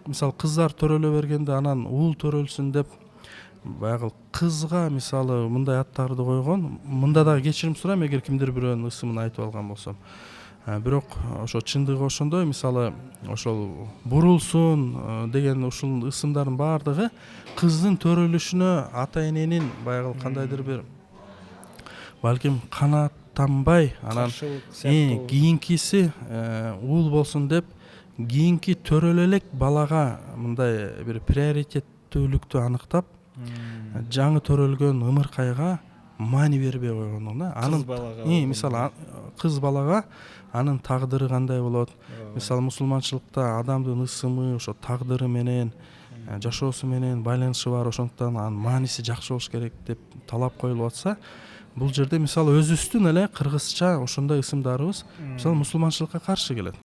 мисалы кыздар төрөлө бергенде анан уул төрөлсүн деп баягы кызга мисалы мындай аттарды койгон. Мында дагы кечирим сурайм эгер кимдир бирөөнүн ысымын айтып алган болсом. Бирок ошо чындыгы ошондой, мисалы ошол бурулсун деген ушул ысымдардын баардыгы кыздын төрөлүшүнө ата эненин баягы кандайдыр бир балким канааттанбай анан кийинкиси уул болсун деп кийинки төрөлө элек балага мындай бир приоритеттүүлүктү аныктап жаңы төрөлгөн ымыркайга маани бербей койгондугу да. Анын мисалы кыз балага анын тагдыры кандай болот? Мисалы мусулманчылыкта адамдын ысымы ошо тагдыры менен жашоосу менен байланышы бар, ошондуктан анын мааниси жакшы болуш керек деп талап коюлуп атса, бул жерде мисалы өзүбүздүн эле кыргызча ошондой ысымдарыбыз мисалы мусулманчылыкка каршы келет.